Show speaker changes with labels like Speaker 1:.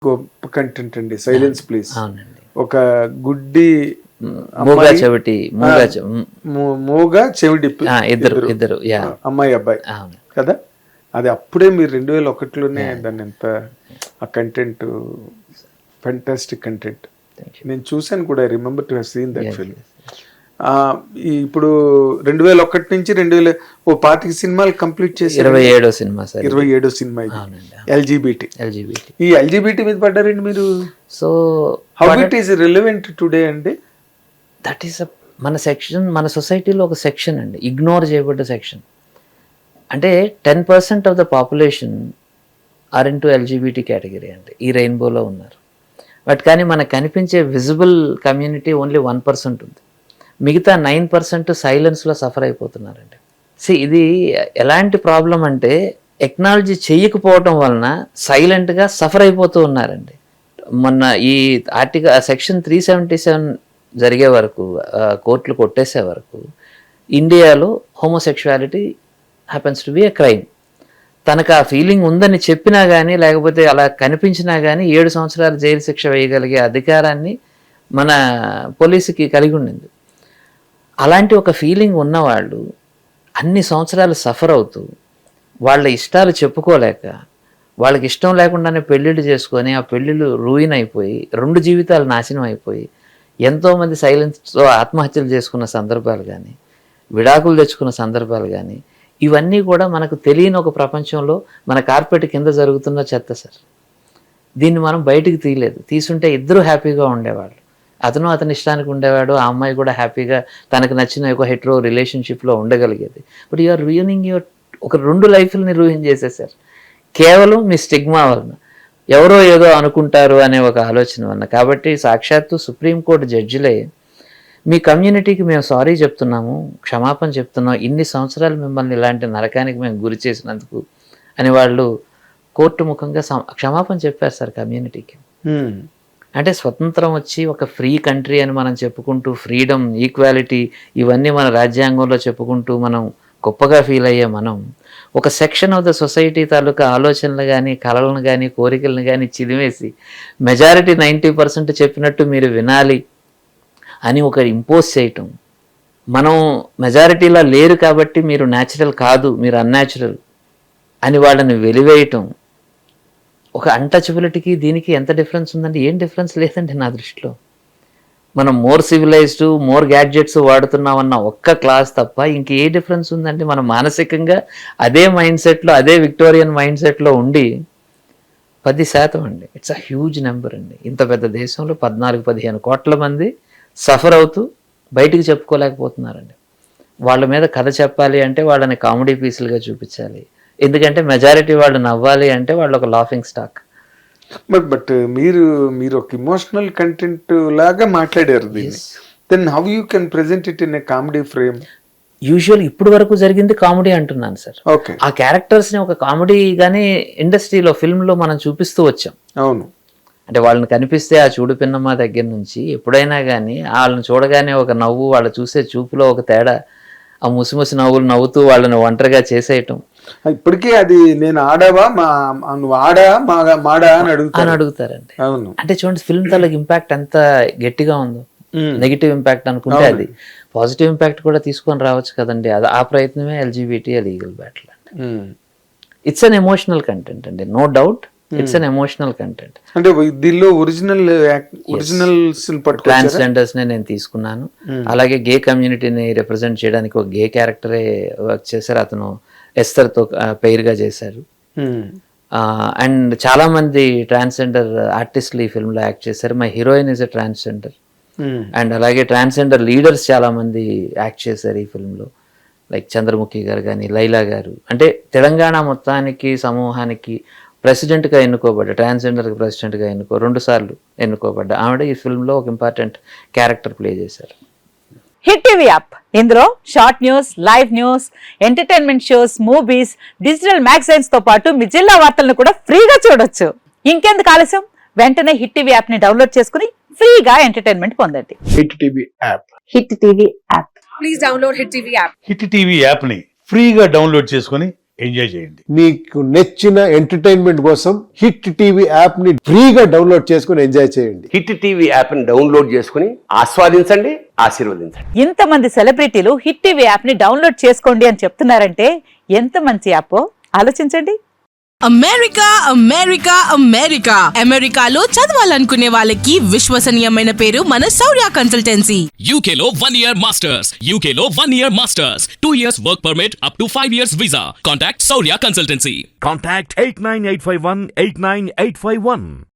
Speaker 1: గొప్ప కంటెంట్ అండి. Silence please.
Speaker 2: అవునండి.
Speaker 1: ఒక గుడ్డి
Speaker 2: మూగా చెవిటి
Speaker 1: మూగా చెవిటి
Speaker 2: ఇద్దరు
Speaker 1: అమ్మాయి అబ్బాయి కదా. అది అప్పుడే మీరు 2001లోనే దాన్ని ఎంత ఆ కంటెంట్ ఫెంటాస్టిక్ కంటెంట్. నేను చూసాను కూడా, I remember to have seen that film. ఇప్పుడు 2001 నుంచి 25 సినిమాలు కంప్లీట్ చేసి
Speaker 2: 27వ సినిమా సార్.
Speaker 1: 27వ సినిమా ఎల్జిబిటి. ఈ ఎల్జిబిటి మీద పడ్డారండి మీరు.
Speaker 2: So
Speaker 1: how it is relevant today అండి?
Speaker 2: దట్ ఈస్ మన సెక్షన్, మన సొసైటీలో ఒక సెక్షన్ అండి, ఇగ్నోర్ చేయబడ్డ సెక్షన్. అంటే 10% of the population are in to LGBT category అండి, ఈ రెయిన్బోలో ఉన్నారు. బట్ కానీ మనకు కనిపించే విజిబుల్ కమ్యూనిటీ ఓన్లీ 1% ఉంది. మిగతా 9% సైలెన్స్లో సఫర్ అయిపోతున్నారండి. ఇది ఎలాంటి ప్రాబ్లం అంటే, ఎక్నాలజీ చేయకపోవటం వలన సైలెంట్గా సఫర్ అయిపోతూ ఉన్నారండి. మొన్న ఈ సెక్షన్ 377 జరిగే వరకు, కోర్టులు కొట్టేసే వరకు ఇండియాలో homosexuality happens to be a crime. తనకు ఆ ఫీలింగ్ ఉందని చెప్పినా కానీ, లేకపోతే అలా కనిపించినా కానీ 7 సంవత్సరాలు జైలు శిక్ష వేయగలిగే అధికారాన్ని మన పోలీసుకి కలిగి ఉండింది. అలాంటి ఒక ఫీలింగ్ ఉన్నవాళ్ళు అన్ని సంవత్సరాలు సఫర్ అవుతూ, వాళ్ళ ఇష్టాలు చెప్పుకోలేక, వాళ్ళకి ఇష్టం లేకుండానే పెళ్ళిళ్ళు చేసుకొని, ఆ పెళ్ళిళ్ళు రూయిన్ అయిపోయి 2 జీవితాలు నాశనం అయిపోయి, ఎంతోమంది సైలెన్స్తో ఆత్మహత్యలు చేసుకున్న సందర్భాలు కానీ, విడాకులు తెచ్చుకున్న సందర్భాలు కానీ, ఇవన్నీ కూడా మనకు తెలియని ఒక ప్రపంచంలో మన కార్పెట్ కింద జరుగుతున్న చెత్త సార్. దీన్ని మనం బయటికి తీయలేదు. తీసుంటే ఇద్దరు హ్యాపీగా ఉండేవాళ్ళు. అతను అతని ఇష్టానికి ఉండేవాడు, ఆ అమ్మాయి కూడా హ్యాపీగా తనకు నచ్చిన ఒక హెట్రో రిలేషన్షిప్లో ఉండగలిగేది. బట్ యూఆర్ రూయినింగ్ ఒక 2 లైఫ్ని రూయిన్ చేసేసారు కేవలం మీ స్టిగ్మా వలన, ఎవరో ఏదో అనుకుంటారు అనే ఒక ఆలోచన వలన. కాబట్టి సాక్షాత్తు సుప్రీంకోర్టు జడ్జిలే మీ కమ్యూనిటీకి మేము సారీ చెప్తున్నాము, క్షమాపణ చెప్తున్నాం, ఇన్ని సంవత్సరాలు మిమ్మల్ని ఇలాంటి నరకానికి మేము గురి చేసినందుకు అని వాళ్ళు కోర్టు ముఖంగా క్షమాపణ చెప్పారు సార్ కమ్యూనిటీకి. అంటే స్వతంత్రం వచ్చి ఒక ఫ్రీ కంట్రీ అని మనం చెప్పుకుంటూ, ఫ్రీడమ్, ఈక్వాలిటీ ఇవన్నీ మన రాజ్యాంగంలో చెప్పుకుంటూ మనం గొప్పగా ఫీల్ అయ్యే మనం, ఒక సెక్షన్ ఆఫ్ ద సొసైటీ తాలూకా ఆలోచనలు కానీ, కళలను కానీ, కోరికలను కానీ చిదిమేసి మెజారిటీ 90% చెప్పినట్టు మీరు వినాలి అని ఒక ఇంపోజ్ చేయటం, మనం మెజారిటీలో లేరు కాబట్టి మీరు న్యాచురల్ కాదు, మీరు అన్యాచురల్ అని వాళ్ళని వెలివేయటం, ఒక అన్టచబిలిటీకి దీనికి ఎంత డిఫరెన్స్ ఉందండి? ఏం డిఫరెన్స్ లేదండి నా దృష్టిలో. మనం మోర్ సివిలైజ్డ్, మోర్ గ్యాడ్జెట్స్ వాడుతున్నామన్న ఒక్క క్లాస్ తప్ప ఇంకే డిఫరెన్స్ ఉందండి? మనం మానసికంగా అదే మైండ్ సెట్లో, అదే విక్టోరియన్ మైండ్ సెట్లో ఉండి 10% అండి. ఇట్స్ అ హ్యూజ్ నెంబర్ అండి. ఇంత పెద్ద దేశంలో 14-15 కోట్ల మంది సఫర్ అవుతూ బయటికి చెప్పుకోలేకపోతున్నారండి. వాళ్ళ మీద కథ చెప్పాలి అంటే వాళ్ళని కామెడీ పీసులుగా చూపించాలి. ఎందుకంటే మెజారిటీ వాళ్ళు నవ్వాలి అంటే వాళ్ళు ఒక లాఫింగ్ స్టాక్.
Speaker 1: బట్ మీరు ఒక ఇమోషనల్ కంటెంట్ లాగా మాట్లాడారు దీన్ని. Then how you can present it in a comedy frame?
Speaker 2: Usual ఇప్పుడు వరకు జరిగింది కామెడీ అంటున్నాను సార్. ఆ క్యారెక్టర్స్ ని ఒక కామెడీగానే ఇండస్ట్రీలో, ఫిల్మ్లో మనం చూపిస్తూ వచ్చాం.
Speaker 1: అవును.
Speaker 2: అంటే వాళ్ళని కనిపిస్తే ఆ చూడు పిన్నమ్మ దగ్గర నుంచి ఎప్పుడైనా కానీ వాళ్ళని చూడగానే ఒక నవ్వు, వాళ్ళ చూసే చూపులో ఒక తేడా, ఆ ముసిముసి నవ్వులు నవ్వుతూ వాళ్ళని ఒంటరిగా చేసేయటం.
Speaker 1: ఇప్పటికీ అది నేను ఆడావా, నువ్వు ఆడా మాడా అని
Speaker 2: అడుగుతారండి.
Speaker 1: అవును.
Speaker 2: అంటే చూడండి ఫిల్మ్ తాలూకు ఇంపాక్ట్ ఎంత గట్టిగా ఉందో. నెగిటివ్ ఇంపాక్ట్ అనుకుంటే అది పాజిటివ్ ఇంపాక్ట్ కూడా తీసుకొని రావచ్చు కదండి. అది ఆ ప్రయత్నమే ఎల్జిబిటి లీగల్ బ్యాటిల్ అండి. ఇట్స్ అన్ ఎమోషనల్ కంటెంట్ అండి, no doubt. It's an emotional content.
Speaker 1: అంటే దీనిలో ఒరిజినల్
Speaker 2: ట్రాన్స్జెండర్స్ నే నేను తీసుకున్నాను. అలాగే గే కమ్యూనిటీని రిప్రజెంట్ చేయడానికి ఒక గే క్యారెక్టరే వర్క్ చేశారు. అతను ఎస్తర్తో పెయిర్గా చేశారు. అండ్ చాలా మంది ట్రాన్స్జెండర్ ఆర్టిస్టులు ఈ ఫిల్మ్లో యాక్ట్ చేశారు. My heroine is a transgender. And అలాగే ట్రాన్స్జెండర్ లీడర్స్ చాలా మంది యాక్ట్ చేశారు ఈ ఫిల్మ్లో, లైక్ చంద్రముఖి గారు కానీ, లైలా గారు. అంటే తెలంగాణ మొత్తానికి, సమూహానికి ప్రెసిడెంట్గా ఎన్నుకోబడ్డ, ట్రాన్స్జెండర్కి ప్రెసిడెంట్గా 2 సార్లు ఎన్నుకోబడ్డ ఆవిడ ఈ ఫిల్మ్లో ఒక ఇంపార్టెంట్ క్యారెక్టర్ ప్లే చేశారు.
Speaker 3: హిట్ టీవీ యాప్, ఇందులో short news, live news, entertainment shows, movies, digital magazines తో పాటు మీ జిల్లా వార్తలను కూడా ఫ్రీగా చూడొచ్చు. ఇంకెందుకు ఆలస్యం, వెంటనే హిట్ టీవీ యాప్ ని డౌన్లోడ్ చేసుకుని ఫ్రీగా ఎంటర్టైన్మెంట్ పొందండి.
Speaker 1: Hit TV app.
Speaker 3: Hit TV app.
Speaker 4: Please download hit TV app. Hit TV app ని ఫ్రీగా డౌన్లోడ్ చేసుకుని ఎంజాయ్ చేయండి.
Speaker 5: మీకు నచ్చిన ఎంటర్టైన్మెంట్ కోసం హిట్ టీవీ యాప్ ని ఫ్రీగా డౌన్లోడ్ చేసుకుని ఎంజాయ్ చేయండి.
Speaker 6: హిట్ టీవీ యాప్ ని డౌన్లోడ్ చేసుకుని ఆస్వాదించండి, ఆశీర్వదించండి.
Speaker 3: ఇంతమంది సెలబ్రిటీలు హిట్ టీవీ యాప్ ని డౌన్లోడ్ చేసుకోండి అని చెప్తున్నారంటే ఎంత మంచి యాప్ ఆలోచించండి.
Speaker 7: అమెరికా అమెరికా అమెరికా అమెరికాలో చదవాలనుకునే వాళ్ళకి విశ్వసనీయమైన పేరు మన శౌర్య కన్సల్టెన్సీ.
Speaker 8: UK లో 1 year masters, UK లో 1 year masters, 2 years work permit up to 5 years visa. Contact Saurya Consultancy.
Speaker 4: Contact 89851 89851.